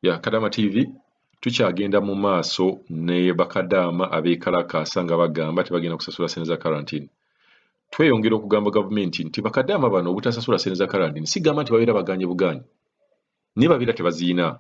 ya Kadama TV tukyagenda mu maaso ne Bakadaama Bekalakaasa nga bagamba tebagenda kusasula sente za Kalantini. Tweyongera okugamba gavumenti nti Bakadaama bano obutasasula sente za Kalantini sigamba nti babeera baganye buganye. Ne babeera tebaziina.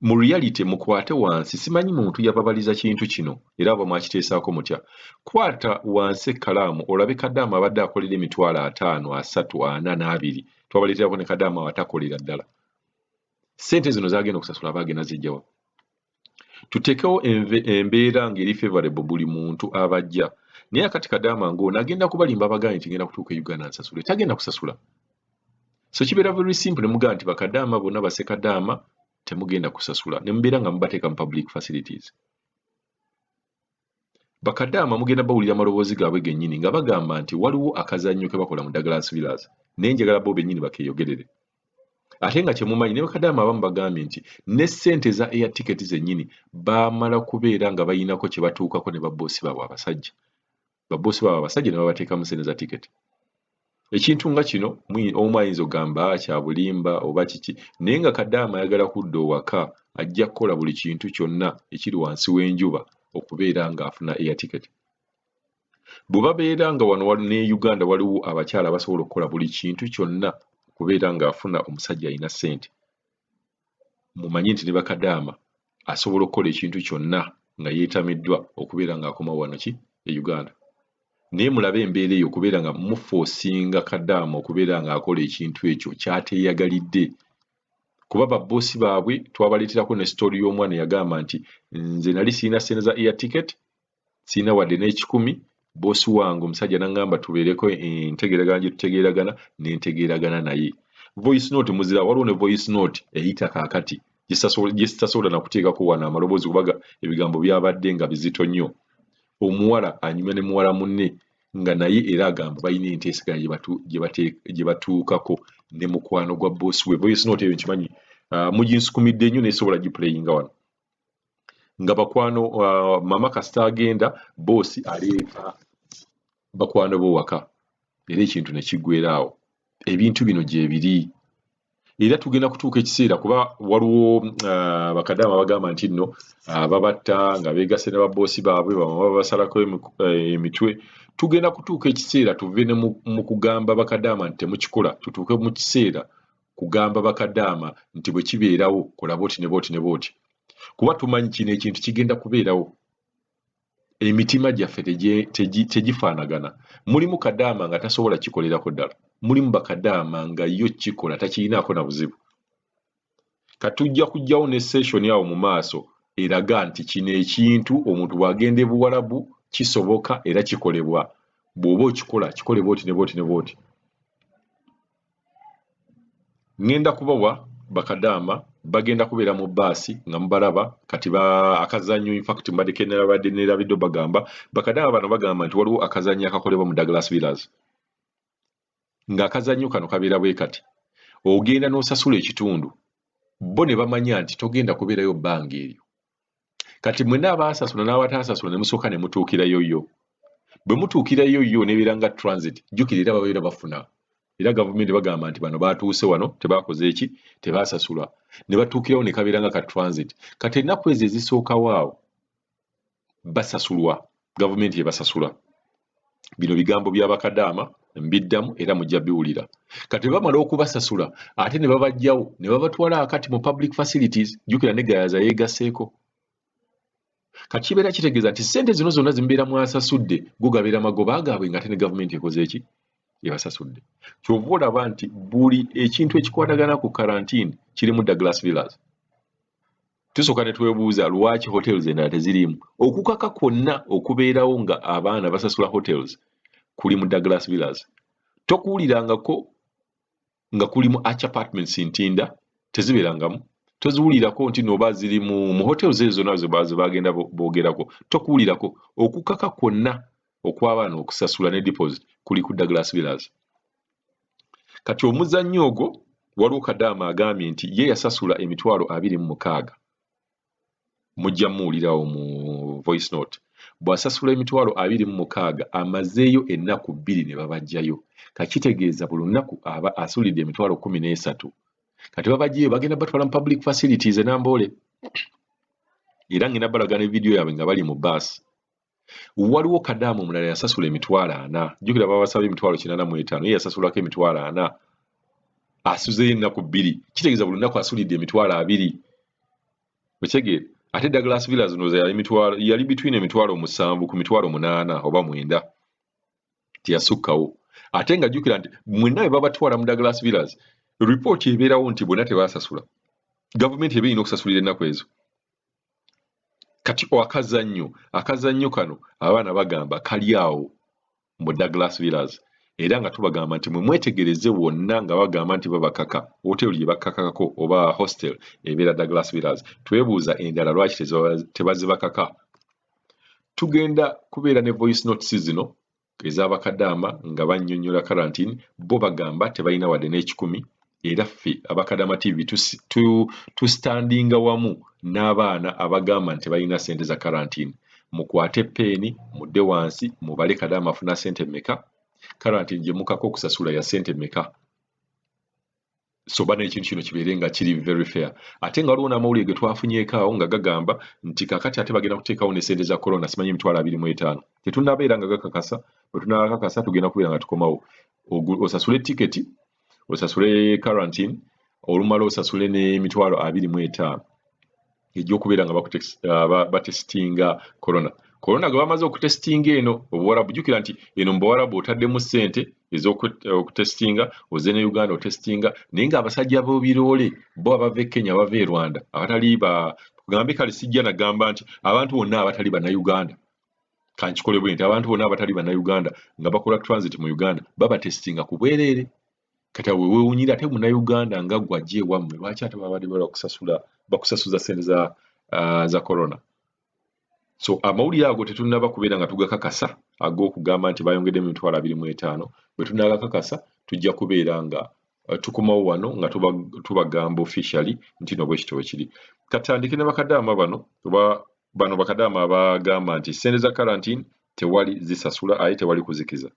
Mu reality mukwate wansi simanyi muntu yababaliza kintu kino era abo mwakiteesaako mutya. Kwata wansi ekkalaamu olabe Kadaama abadde akolera emitwalo 5, 3, 4, 2 twabaleeterako ne Kadaama watakolera ddala. Sente zino zagenda okusasula abagenda zijjawa. Tutekewo embeera ng'eri favorable buli muntu abajja. Naye akati Kadaama ng'ono agenda kubalimba abaganye nti ngenda kutuuka e Uganda nsasule. Tagenda kusasula. So kibeera very simple ne mugamba nti Bakadaama bonna base Kadaama temugenda kusasula. Ne mubeera nga mubateeka mu public facilities. Bakadaama mugenda bawulira amaloboozi gaabwe gennyini nga bagamba nti waliwo akazannyo ke bakola mu Bekalakaasiza naye njagala bo bennyini bakeeyogerere. Ate nga kyemumanyi ne Bakadaama abamu bagambye nti ne ssente za air ticket zennyini baamala kubeera nga bayinako kye batuukako ne babboosi baabwe abasajja. Babboosi baabwe abasajja ne babateekamu ssente za ticket. Ekintu nga kino omu ayinza okugamba kya bulimba oba kiki naye nga Kadaama ayagala kudda owaka ajja kukola buli kintu kyonna ekiri wansi w'enjuba okubeera ng'afuna air ticket. Bwe babeera nga wano ne Uganda waliwo abakyala basobola okukola buli kintu kyonna okubeera ng'afuna omusajja alina ssente. Mumanyi nti ne Bakadaama asobola okukola ekintu kyonna nga yeetamiddwa okubeera ng'akoma wano ki e Uganda. Naye mulabe embeera eyo okubeera nga mufoosinga Kadaama okubeera ng'akola ekintu ekyo kyateeyagalidde. Kuba babboosi baabwe twabaleeterako ne story y'omwana yagamba nti nze nali sirina ssente za air ticket, sirina wadde n'ekikumi, boosi wange omusajja n'angamba tubeereko entegeeragana gye tutegeeragana ne ntegeeragana naye. Voice note muzira waliwo ne voice note eyita kaakati gye sitasobola na kuteekako wano amaloboozi kubaga ebigambo byabadde nga bizito nnyo. Omuwala anyumya ne muwala munne nga naye era agamba balina enteeseganya gye batuukako ne mukwano gwa boosi we. Voice note eyo nkimanyi muginsukumidde nnyo nesobola giplayinga wano. Nga bakwano mama kasita agenda boosi aleeta bakwano b'owaka era ekintu ne kiggweeraawo. Ebintu bino gye biri. Era tugenda kutuuka ekiseera kuba waliwo Bakadaama bagamba nti nno babatta nga beegase ne babboosi baabwe bamwe babasalako emitwe. Tugenda kutuuka ekiseera tuve ne mu kugamba Bakadaama nti temukikola, tutuuke mu kiseera kugamba Bakadaama nti bwe kibeerawo kola booti ne booti ne booti. Kuba tumanyi kino ekintu kigenda kubeerawo. Emitima gyaffe tegifaanagana. Mulimu Kadaama nga tasobola kikolerako ddala. Mulimu Bakadaama nga yo kikola takirinaako na buzibu. Katujja kujjawo ne session awo mu maaso eraga nti kino ekintu omuntu bw'agenda e Buwarabu kisoboka era kikolebwa. Bw'oba okikola kikole booti ne booti ne booti. Ngenda kubawa Bakadaama bagenda kubeera mu baasi nga mubalaba kati akazannyo in fact mbadde nerabadde nerabidde bagamba Bakadaama bano bagamba nti waliwo akazannyo akakolebwa mu Bekalakaasiza nga akazannyo kano kabeera bwe kati ogenda n'osasula ekitundu bo ne bamanya nti togenda kubeerayo bbanga eryo. Kati mwenna abaasasula n'abataasasula ne musooka ne mutuukirayo yo. Bwe mutuukirayo yo nebeera nga transit jjukira era babeera bafuna. Era gavumenti bagamba nti bano baatuuse wano tebaakoze eki tebaasasula ne batuukirawo ne kabeera nga ka transit. Kati ennaku ezo ezisookawo awo basasulwa, gavumenti ebasasula. Bino bigambo bya Bakadaama mbiddamu era mujja biwulira. Kati bamala okubasasula ate ne babajjawo ne babatwala akati mu public facilities jjukira ne gayaza yeegaseeko. Kati kibeera kitegeeza nti ssente zino zonna zimubeera mwasasudde go gabeera magoba gaabwe nga ate ne gavumenti ekoze eki ebasasudde. Kyova olaba nti buli ekintu ekikwatagana ku Kalantini kiri mu Bekalakaasiza. Tusooka ne twebuuza lwaki hotels endala teziriimu. Okukaka kwonna okubeerawo nga abaana basasula hotels kuli mu Bekalakaasiza. Tokuwulirangako nga kulimu arch apartments Ntinda tezibeerangamu. Toziwulirako nti nooba ziri mu hotels ezo zonna ze bagenda boogerako. Tokuwulirako okukaka kwonna okw'abaana okusasula ne deposit kuli ku Bekalakaasiza. Kati omuzannyo ogwo waliwo Kadaama agambye nti ye yasasula emitwalo 26. Mujja muwulirawo mu voice note. Bw'asasula emitwalo 26 amazeeyo ennaku 2 ne babajjayo. Kakitegeeza buli lunaku aba asulidde emitwalo 13. kati babagiye bagenda batwala mu public facilities enambole era ngina balagana video yaabwe nga bali mu bus. Waliwo kadaamu omulala yasasula emitwalo 4 jjukira babasaba emitwalo 85 ye yasasulako emitwalo 4 asuzeyo ennaku 2 kitegeeza buli lunaku asulidde emitwalo 2 wekyegere ate Douglas Villas noza yali between emitwalo 7 ku mitwalo 8 oba 9 tiyasukkawo ate nga jjukira nti mwenna bwe babatwala mu Douglas Villas ripooti ebeerawo nti bonna tebasasula gavumenti eba erina okusasulira ennaku ezo. Kati akazannyo kano abaana bagamba kali awo mu Douglas Villas era nga tubagamba nti mwe mwetegereze wonna nga bagamba nti babakaka hoteli bakakako oba hostel ebeera Douglas Villas twebuuza endala lwaki tebazibakaka. Tugenda kubeera ne voice notes zino ez'abakadaama nga bannyonnyola Kalantini bo bagamba tebalina wadde n'ekikumi era ffe Abakadaama TV tustandinga wamu n'abaana abagamba nti balina ssente za Kalantini. Mukwate peeni mudde wansi mubale Kadaama afuna ssente mmeka, Kalantini gye mukako okusasula ya ssente mmeka. So bana ekintu kino kibeere nga kiri very fair. Ate nga waliwo n'amawulire ge twafunyeeko awo nga gagamba nti kakati ate bagenda kuteekawo ne ssente za corona simanyi emitwalo 25. Tetunnabeera nga gakakasa, bwe tunaakakasa tugenda kubeera nga tukomawo. Osasule tiketi, osasule Kalantini, olumala osasule n'emitwalo 25 egy'okubeera nga batesitinga corona gwe bamaze okutesitinga eno Obuwarabu. Jjukira nti eno mu Buwarabu otaddemu ssente ez'okutesitinga oze ne Uganda otesitinga naye ng'abasajja b'ebiroole bo abava e Kenya abava e Rwanda abatali kugambe kale sijja nagamba nti abantu bonna abatali bannayuganda kankikole bwe nti abantu bonna abatali bannayuganda nga bakola transit mu Uganda babatesitinga ku bwereere. Kati awe weewunyira ate munnayuganda nga ggwe ajja ewammwe lwaki ate babadde bakusasuza ssente za corona. So amawulire ago tetunnaba kubeera nga tugakakasa ag'okugamba nti bayongeddemu emitwalo 25. Bwe tunaagakakasa tujja kubeera nga tukomawo wano nga tubagamba officially nti no bwekityo bwe kiri. Katandike ne bakadaama bano bakadaama abagamba nti ssente za Kalantini tewali zisasula aye tewali kuzikiza.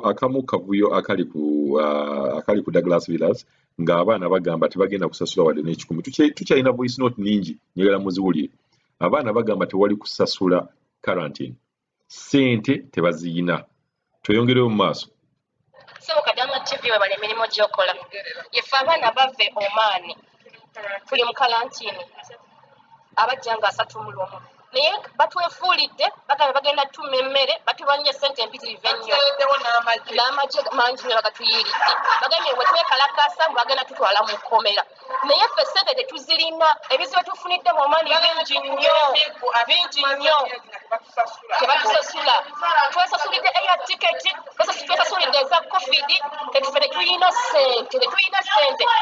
Akamu kavuyo akali ku Douglas Villas ng'abaana bagamba tebagenda kusasula wadde n'ekikumi. Tukyalina voice note ningi njagala muziwulire. Abaana bagamba tewali kusasula Kalantini, ssente tebaziyina. Tweyongereyo mu maaso. Sebo Kadaama TV webale emirimu gy'okola. Yeffe abaana bave Oman tuli mu Kalantini abajja nga 31 naye batwefuulidde bagenda tuma emmere batubanye ssente empitirivu ennyo n'amagye mangi nnyo bagatuyiiridde bagambye bwe twekalakaasa bagenda tutwala mu kkomera naye ffe ssente tetuzirina ebizibu tufunidde mu Oman bingi nnyo tebatusasula twesasulidde eya tiketi twesasulidde eza covid tetuffe tetulina ssente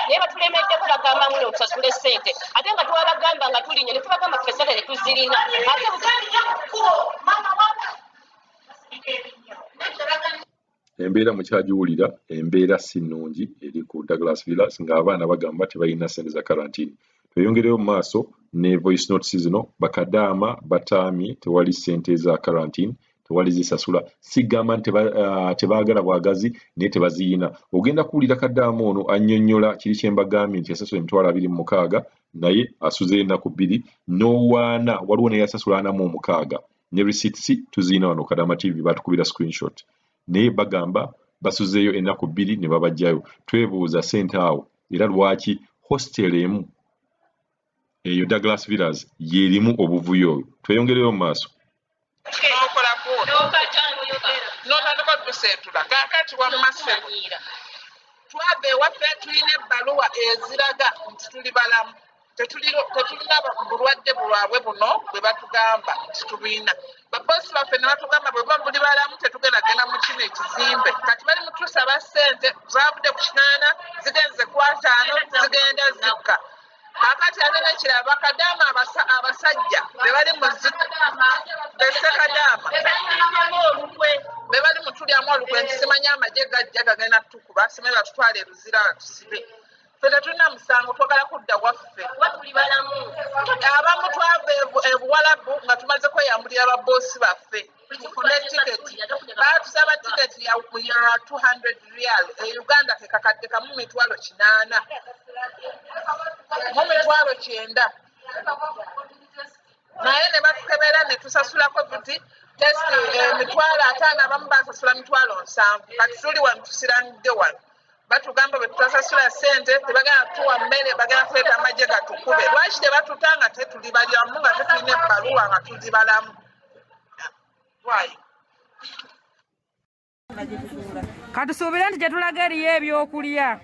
naye batulemeddeko bagamba muno tusasule ssente ate nga twabagamba nga tulinnya ne tubagamba ffe ssente tetuzirina Embeera mukyagiwulira embeera si nnungi eri ku Douglas Villas ng'abaana bagamba tebalina ssente za Kalantini. Tweyongereyo mu maaso ne voice notes zino bakadaama bataamye tewali ssente za Kalantini tewali zisasula sigamba nti tebaagala bwagazi naye tebaziyina. Ogenda kuwulira kadaama ono annyonnyola kiri kye mbagambye nti yasasula emitwalo 26 naye asuze ennaku 2 n'owaana waliwo naye yasasula 46 ne receipts tuziyina wano Kadaama TV batukubira screenshot naye bagamba basuzeeyo ennaku 2 ne babajjayo. Twebuuza ssente awo era lwaki hostel emu eyo Douglas Villas yerimu obuvuyo. Tweyongereyo mu maaso. Kakati wammasiro twabe waffe tulina ebbaluwa eziraga nti tuli balamu tetulina bulwadde bulwabwe buno bwe batugamba titubulina. Babosi baffe ne batugamba bwe buli balamu tetugeragenda mu kino ekizimbe kati bali mutusaba ssente zavudde ku 8 zigenze ku 5 zigenda zikka. Kakati ate nekiraba bakadaama abasajja be bali mu Besekadaama be bali mu tulyamu olukwe nti simanya amagye gajja gagenda tukuba simanyi batutwala eruzira batusibe. Tetulina musango twagala kudda waffe. Abamu twava ebuwalabu nga tumaze kweyambulira ababosi baffe tufune tiketi. Baatusaba tiketi ya 200 riyal Uganda ke kakadde kamu mitwalo 8 mu mitwalo 9 naye ne batukebera ne tusasula covid test emitwalo 5 abamu basasula mitwalo 7 kati tuli wano tusiranidde wano. Batugamba bwe tutasasula ssente tebagenda tuwa mmere bagenda kuleeta amagye gatukube. Lwaki tebatutanga tetuli balyamu nga tetulina ebbaluwa nga tuli balamu? Lwaki? Katusuubire nti gyetulaga eriyo ebyokulya.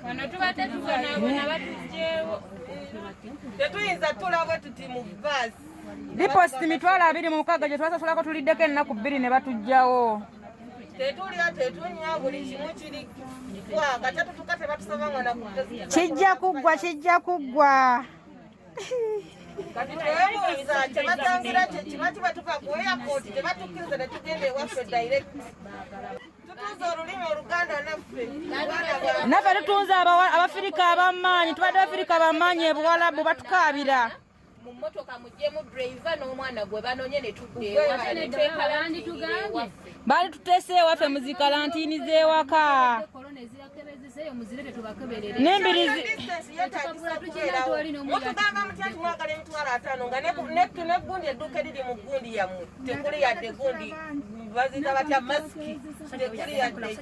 Wano tuba tetubonaabona batugyewo. Tetuyinza tulabwe tuti mu baasi. Lipositi 26,000 gye twasasulako tuliddeko ennaku 2 ne batuggyawo. Tetulya tetunywa buli kimu kiri kwaka tetutuka tebatusaba nga nakutezi. Kijja kuggwa. Kati twebuuza kyebatangira kiba kiba tuva ku airport tebatukkiriza ne tugenda ewaffe direct. Tutuuza olulimi Oluganda naffe. Naffe tutunze Abafirika ab'amaanyi tubadde Abafirika ab'amaanyi ebuwalabu batukaabira. Mu mmotoka muggyemu driver n'omwana gwe banonye ne tuddeewo ate ne twekalandi tugambye. Baali tuteese ewaffe mu zi Kalantini z'ewaka. N'embirizi mutugamba mutya nti mwagala emitwalo 5 nga neggundi edduuka eriri mu gundi yammwe tekuli yadde gundi bazita batya masiki tekuli yadde